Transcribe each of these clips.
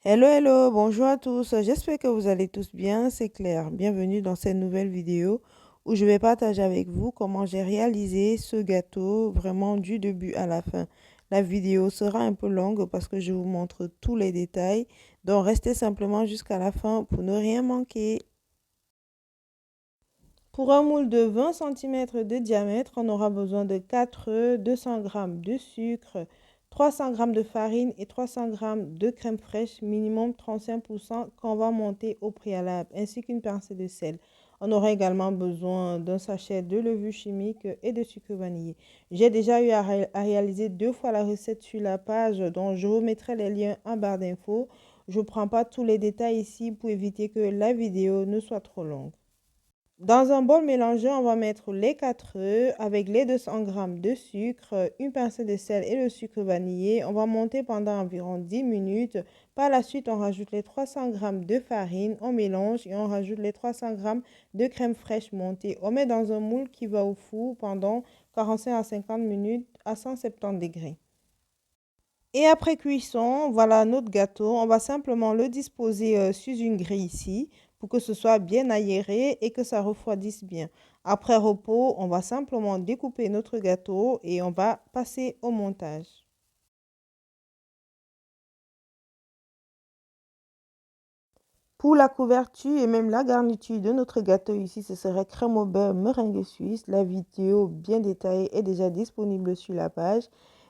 Hello, hello, bonjour à tous. J'espère que vous allez tous bien, c'est Claire. Bienvenue dans cette nouvelle vidéo où je vais partager avec vous comment j'ai réalisé ce gâteau vraiment du début à la fin. La vidéo sera un peu longue parce que je vous montre tous les détails, donc restez simplement jusqu'à la fin pour ne rien manquer. Pour un moule de 20 cm de diamètre, on aura besoin de 4 œufs, 200 g de sucre, 300 g de farine et 300 g de crème fraîche, minimum 35% qu'on va monter au préalable, ainsi qu'une pincée de sel. On aura également besoin d'un sachet de levure chimique et de sucre vanillé. J'ai déjà eu à réaliser 2 fois la recette sur la page, dont je vous mettrai les liens en barre d'infos. Je ne prends pas tous les détails ici pour éviter que la vidéo ne soit trop longue. Dans un bol mélangé, on va mettre les 4 œufs avec les 200 g de sucre, une pincée de sel et le sucre vanillé. On va monter pendant environ 10 minutes. Par la suite, on rajoute les 300 g de farine, on mélange et on rajoute les 300 g de crème fraîche montée. On met dans un moule qui va au four pendant 45 à 50 minutes à 170 degrés. Et après cuisson, voilà notre gâteau. On va simplement le disposer sur une grille ici pour que ce soit bien aéré et que ça refroidisse bien. Après repos, on va simplement découper notre gâteau et on va passer au montage. Pour la couverture et même la garniture de notre gâteau ici, ce serait crème au beurre meringue suisse. La vidéo bien détaillée est déjà disponible sur la page.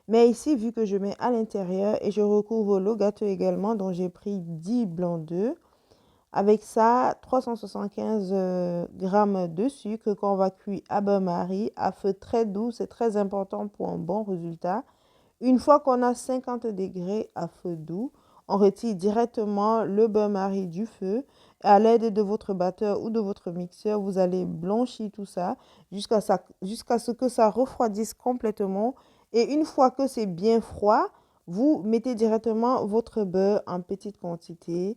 Mais ici, vu que je mets à l'intérieur et je recouvre le gâteau également, dont j'ai pris 10 blancs d'œufs. Avec ça, 375 g de sucre qu'on va cuire à bain-marie à feu très doux. C'est très important pour un bon résultat. Une fois qu'on a 50 degrés à feu doux, on retire directement le bain-marie du feu. À l'aide de votre batteur ou de votre mixeur, vous allez blanchir tout ça jusqu'à ce que ça refroidisse complètement. Et une fois que c'est bien froid, vous mettez directement votre beurre en petite quantité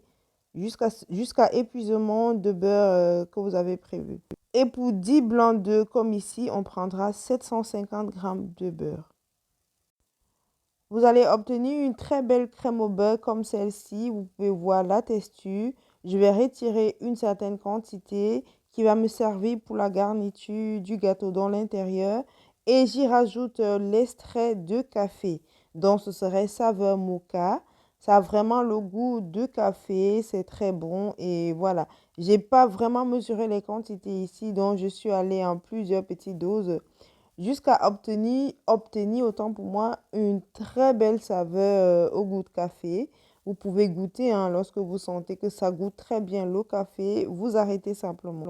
jusqu'à épuisement de beurre que vous avez prévu. Et pour 10 blancs d'œufs comme ici, on prendra 750 g de beurre. Vous allez obtenir une très belle crème au beurre comme celle-ci. Vous pouvez voir la texture. Je vais retirer une certaine quantité qui va me servir pour la garniture du gâteau dans l'intérieur. Et j'y rajoute l'extrait de café. Donc, ce serait saveur mocha. Ça a vraiment le goût de café. C'est très bon. Et voilà. J'ai pas vraiment mesuré les quantités ici. Donc, je suis allée en plusieurs petites doses jusqu'à obtenir autant pour moi une très belle saveur au goût de café. Vous pouvez goûter lorsque vous sentez que ça goûte très bien le café, vous arrêtez simplement.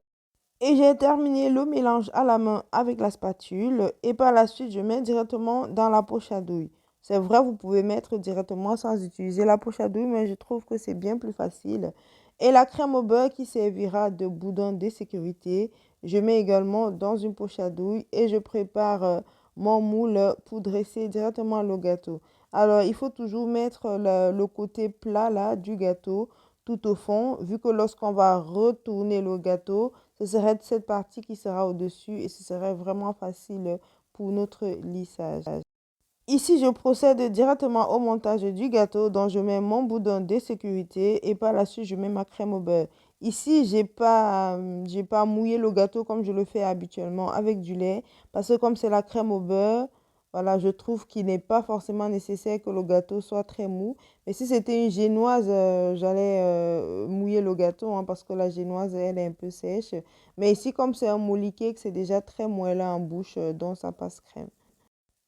Et j'ai terminé le mélange à la main avec la spatule et par la suite je mets directement dans la poche à douille. C'est vrai, vous pouvez mettre directement sans utiliser la poche à douille, mais je trouve que c'est bien plus facile. Et la crème au beurre qui servira de boudin de sécurité, je mets également dans une poche à douille et je prépare mon moule pour dresser directement le gâteau. Alors, il faut toujours mettre le côté plat là du gâteau tout au fond, vu que lorsqu'on va retourner le gâteau, ce serait cette partie qui sera au-dessus et ce serait vraiment facile pour notre lissage. Ici, je procède directement au montage du gâteau dont je mets mon boudin de sécurité et par la suite, je mets ma crème au beurre. Ici, j'ai pas mouillé le gâteau comme je le fais habituellement avec du lait parce que comme c'est la crème au beurre, voilà, je trouve qu'il n'est pas forcément nécessaire que le gâteau soit très mou. Mais si c'était une génoise, j'allais mouiller le gâteau parce que la génoise, elle est un peu sèche. Mais ici, comme c'est un mouli cake, c'est déjà très moelleux en bouche, donc ça passe crème.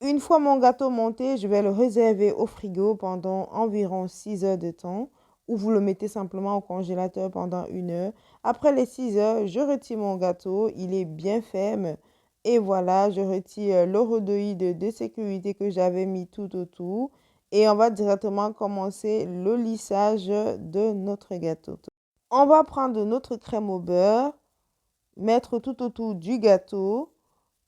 Une fois mon gâteau monté, je vais le réserver au frigo pendant environ 6 heures de temps ou vous le mettez simplement au congélateur pendant 1 heure. Après les 6 heures, je retire mon gâteau, il est bien ferme et voilà, je retire le rhodoïde de sécurité que j'avais mis tout autour et on va directement commencer le lissage de notre gâteau. On va prendre notre crème au beurre, mettre tout autour du gâteau.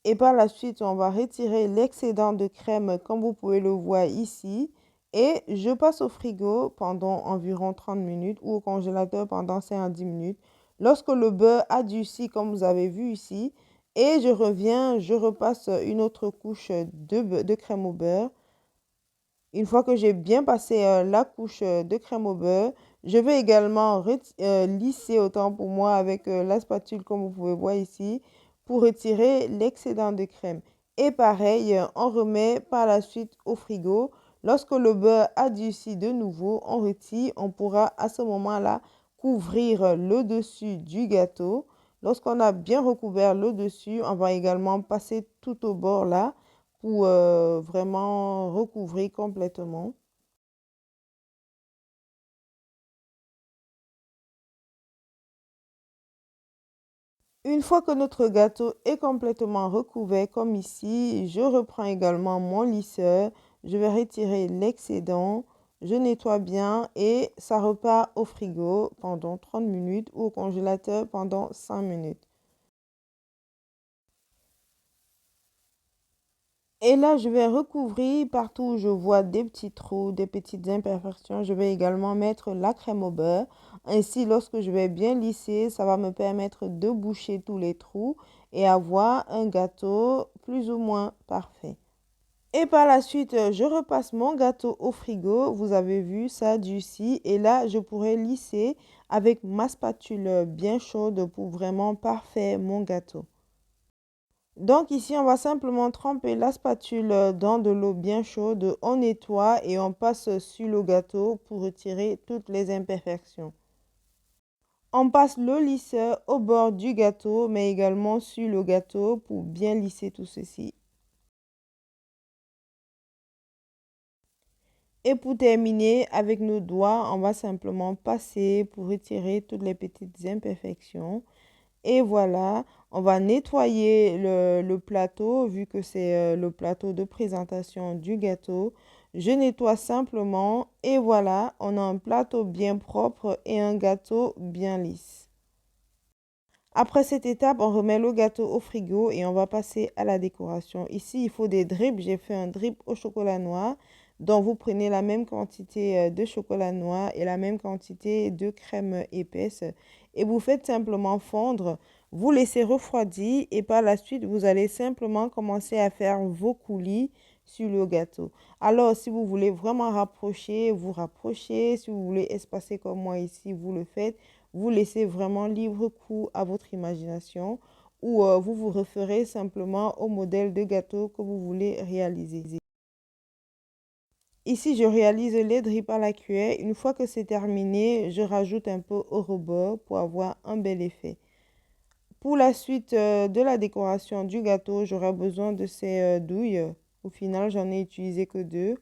Et par la suite, on va retirer l'excédent de crème comme vous pouvez le voir ici. Et je passe au frigo pendant environ 30 minutes ou au congélateur pendant 5 à 10 minutes. Lorsque le beurre a durci comme vous avez vu ici, et je reviens, je repasse une autre couche de crème au beurre. Une fois que j'ai bien passé la couche de crème au beurre, je vais également lisser autant pour moi avec la spatule comme vous pouvez voir ici pour retirer l'excédent de crème. Et pareil, on remet par la suite au frigo. Lorsque le beurre a durci de nouveau, on retire. On pourra à ce moment-là couvrir le dessus du gâteau. Lorsqu'on a bien recouvert le dessus, on va également passer tout au bord là pour vraiment recouvrir complètement. Une fois que notre gâteau est complètement recouvert comme ici, je reprends également mon lisseur. Je vais retirer l'excédent. Je nettoie bien et ça repart au frigo pendant 30 minutes ou au congélateur pendant 5 minutes. Et là, je vais recouvrir partout où je vois des petits trous, des petites imperfections. Je vais également mettre la crème au beurre. Ainsi, lorsque je vais bien lisser, ça va me permettre de boucher tous les trous et avoir un gâteau plus ou moins parfait. Et par la suite, je repasse mon gâteau au frigo. Vous avez vu, ça durcit. Et là, je pourrais lisser avec ma spatule bien chaude pour vraiment parfaire mon gâteau. Donc ici, on va simplement tremper la spatule dans de l'eau bien chaude, on nettoie et on passe sur le gâteau pour retirer toutes les imperfections. On passe le lisseur au bord du gâteau, mais également sur le gâteau pour bien lisser tout ceci. Et pour terminer, avec nos doigts, on va simplement passer pour retirer toutes les petites imperfections. Et voilà, on va nettoyer le plateau, vu que c'est le plateau de présentation du gâteau. Je nettoie simplement et voilà, on a un plateau bien propre et un gâteau bien lisse. Après cette étape, on remet le gâteau au frigo et on va passer à la décoration. Ici, il faut des drips. J'ai fait un drip au chocolat noir. Donc, vous prenez la même quantité de chocolat noir et la même quantité de crème épaisse. Et vous faites simplement fondre. Vous laissez refroidir et par la suite, vous allez simplement commencer à faire vos coulis sur le gâteau. Alors, si vous voulez vraiment rapprocher, vous rapprochez. Si vous voulez espacer comme moi ici, vous le faites. Vous laissez vraiment libre cours à votre imagination ou vous vous referez simplement au modèle de gâteau que vous voulez réaliser. Ici, je réalise les drips à la cuillère. Une fois que c'est terminé, je rajoute un peu au rebord pour avoir un bel effet. Pour la suite de la décoration du gâteau, j'aurai besoin de ces douilles. Au final, j'en ai utilisé que deux.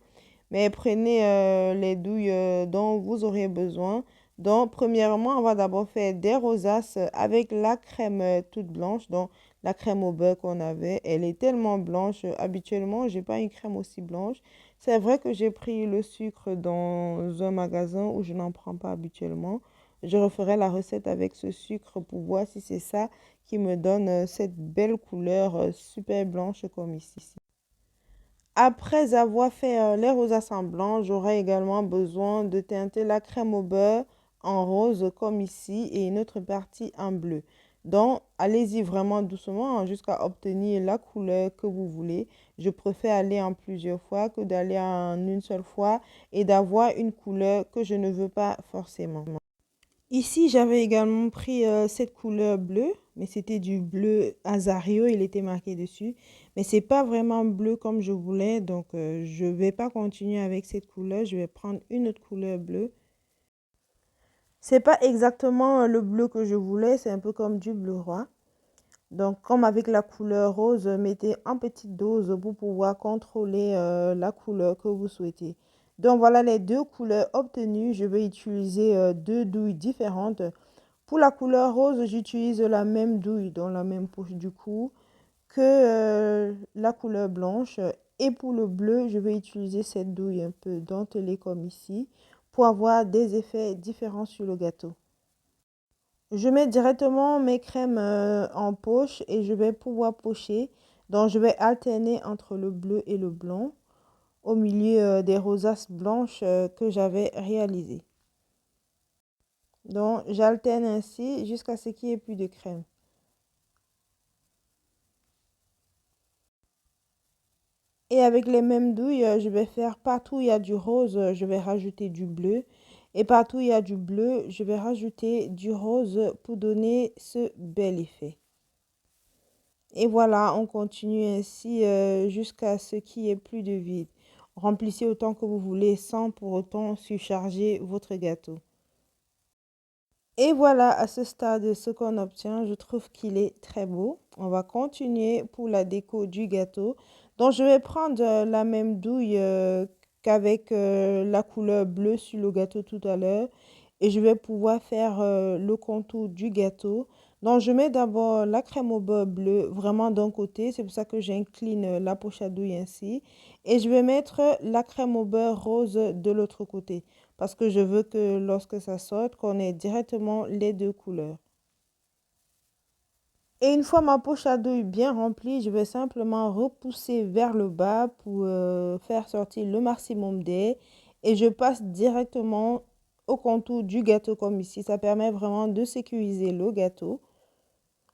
Mais prenez les douilles dont vous aurez besoin. Donc, premièrement, on va d'abord faire des rosaces avec la crème toute blanche. Donc, la crème au beurre qu'on avait, elle est tellement blanche. Habituellement, je n'ai pas une crème aussi blanche. C'est vrai que j'ai pris le sucre dans un magasin où je n'en prends pas habituellement. Je referai la recette avec ce sucre pour voir si c'est ça qui me donne cette belle couleur super blanche comme ici. Après avoir fait les rosaces en blanc, j'aurai également besoin de teinter la crème au beurre en rose comme ici et une autre partie en bleu. Donc, allez-y vraiment doucement jusqu'à obtenir la couleur que vous voulez. Je préfère aller en plusieurs fois que d'aller en une seule fois et d'avoir une couleur que je ne veux pas forcément. Ici, j'avais également pris cette couleur bleue, mais c'était du bleu Azario, il était marqué dessus. Mais c'est pas vraiment bleu comme je voulais, donc je vais pas continuer avec cette couleur, je vais prendre une autre couleur bleue. C'est pas exactement le bleu que je voulais, c'est un peu comme du bleu roi. Donc, comme avec la couleur rose, mettez en petite dose pour pouvoir contrôler la couleur que vous souhaitez. Donc, voilà les deux couleurs obtenues. Je vais utiliser deux douilles différentes. Pour la couleur rose, j'utilise la même douille dans la même poche du cou que la couleur blanche. Et pour le bleu, je vais utiliser cette douille un peu dentelée comme ici pour avoir des effets différents sur le gâteau. Je mets directement mes crèmes en poche et je vais pouvoir pocher. Donc, je vais alterner entre le bleu et le blanc au milieu des rosaces blanches que j'avais réalisées. Donc, j'alterne ainsi jusqu'à ce qu'il n'y ait plus de crème. Et avec les mêmes douilles, je vais faire partout où il y a du rose, je vais rajouter du bleu. Et partout où il y a du bleu, je vais rajouter du rose pour donner ce bel effet. Et voilà, on continue ainsi jusqu'à ce qu'il n'y ait plus de vide. Remplissez autant que vous voulez sans pour autant surcharger votre gâteau. Et voilà, à ce stade, ce qu'on obtient, je trouve qu'il est très beau. On va continuer pour la déco du gâteau. Donc, je vais prendre la même douille qu'avec la couleur bleue sur le gâteau tout à l'heure. Et je vais pouvoir faire le contour du gâteau. Donc, je mets d'abord la crème au beurre bleu vraiment d'un côté. C'est pour ça que j'incline la poche à douille ainsi. Et je vais mettre la crème au beurre rose de l'autre côté parce que je veux que lorsque ça sorte, qu'on ait directement les deux couleurs. Et une fois ma poche à douille bien remplie, je vais simplement repousser vers le bas pour faire sortir le maximum d'air et je passe directement au contour du gâteau comme ici. Ça permet vraiment de sécuriser le gâteau.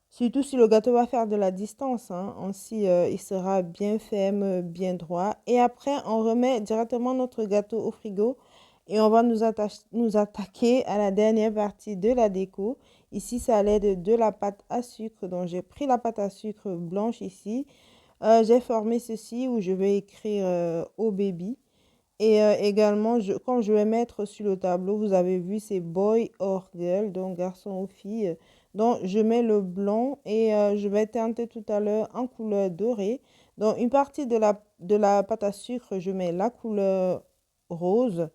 Surtout si le gâteau va faire de la distance, hein. Ainsi, il sera bien ferme, bien droit. Et après, on remet directement notre gâteau au frigo et on va nous attaquer à la dernière partie de la déco. Ici, c'est à l'aide de la pâte à sucre. Donc, j'ai pris la pâte à sucre blanche ici. J'ai formé ceci où je vais écrire au baby. Et également, quand je vais mettre sur le tableau, vous avez vu, c'est boy or girl, donc garçon ou fille. Donc, je mets le blanc et je vais teinter tout à l'heure en couleur dorée. Donc, une partie de la pâte à sucre, je mets la couleur rose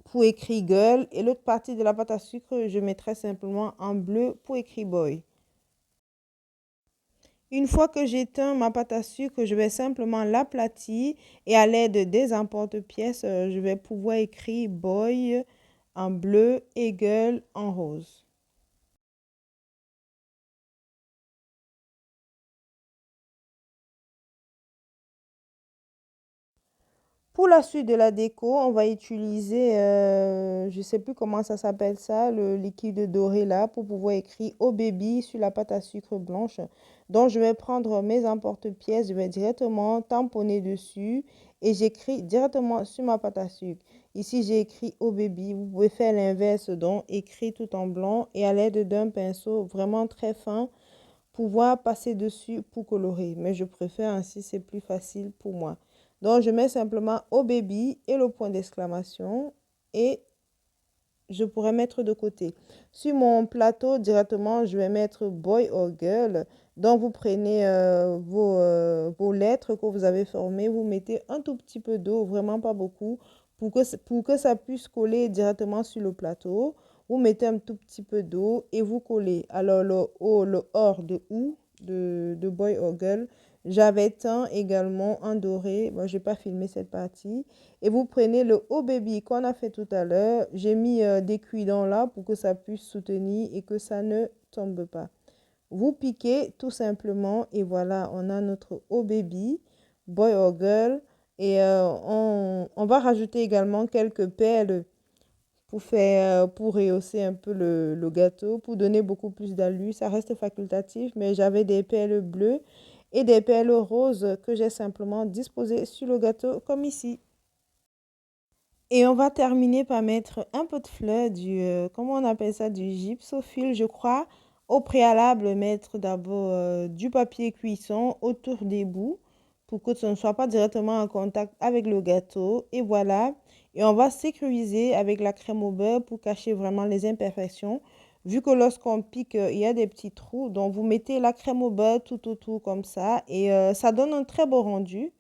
pour écrire girl. Et l'autre partie de la pâte à sucre, je mettrai simplement en bleu pour écrire boy. Une fois que j'éteins ma pâte à sucre, je vais simplement l'aplatir et à l'aide des emporte-pièces, je vais pouvoir écrire boy en bleu et girl en rose. Pour la suite de la déco, on va utiliser, je ne sais plus comment ça s'appelle ça, le liquide doré là, pour pouvoir écrire au baby sur la pâte à sucre blanche. Donc, je vais prendre mes emporte-pièces, je vais directement tamponner dessus et j'écris directement sur ma pâte à sucre. Ici, j'ai écrit au baby. Vous pouvez faire l'inverse, donc écrit tout en blanc et à l'aide d'un pinceau vraiment très fin, pouvoir passer dessus pour colorer. Mais je préfère ainsi, c'est plus facile pour moi. Donc, je mets simplement au baby et le point d'exclamation et je pourrais mettre de côté. Sur mon plateau, directement, je vais mettre boy or girl. Donc, vous prenez vos lettres que vous avez formées, vous mettez un tout petit peu d'eau, vraiment pas beaucoup, pour que ça puisse coller directement sur le plateau. Vous mettez un tout petit peu d'eau et vous collez. Alors, le O, le OR de OU, de boy or girl, j'avais teint également en doré. Moi, je n'ai pas filmé cette partie. Et vous prenez le haut baby qu'on a fait tout à l'heure. J'ai mis des cuidants là pour que ça puisse soutenir et que ça ne tombe pas. Vous piquez tout simplement et voilà, on a notre haut baby, boy or girl. Et on va rajouter également quelques perles pour rehausser un peu le gâteau, pour donner beaucoup plus d'allure. Ça reste facultatif, mais j'avais des perles bleues et des perles roses que j'ai simplement disposées sur le gâteau comme ici. Et on va terminer par mettre un peu de fleurs, comment on appelle ça, du gypsophile, je crois. Au préalable, mettre d'abord du papier cuisson autour des bouts pour que ce ne soit pas directement en contact avec le gâteau. Et voilà. Et on va sécuriser avec la crème au beurre pour cacher vraiment les imperfections. Vu que lorsqu'on pique, il y a des petits trous. Donc, vous mettez la crème au beurre tout autour comme ça. Et ça donne un très beau rendu.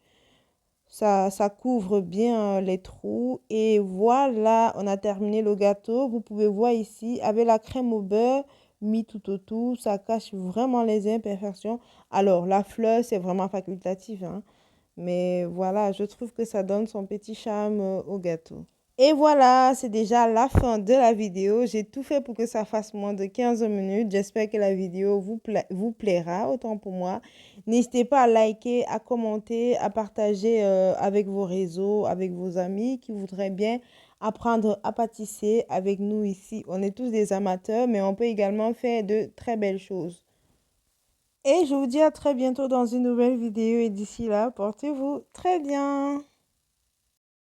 Ça couvre bien les trous. Et voilà, on a terminé le gâteau. Vous pouvez voir ici, avec la crème au beurre mis tout autour, ça cache vraiment les imperfections. Alors, la fleur, c'est vraiment facultatif, hein. Mais voilà, je trouve que ça donne son petit charme au gâteau. Et voilà, c'est déjà la fin de la vidéo. J'ai tout fait pour que ça fasse moins de 15 minutes. J'espère que la vidéo vous plaira autant pour moi. N'hésitez pas à liker, à commenter, à partager avec vos réseaux, avec vos amis qui voudraient bien apprendre à pâtisser avec nous ici. On est tous des amateurs, mais on peut également faire de très belles choses. Et je vous dis à très bientôt dans une nouvelle vidéo et d'ici là, portez-vous très bien.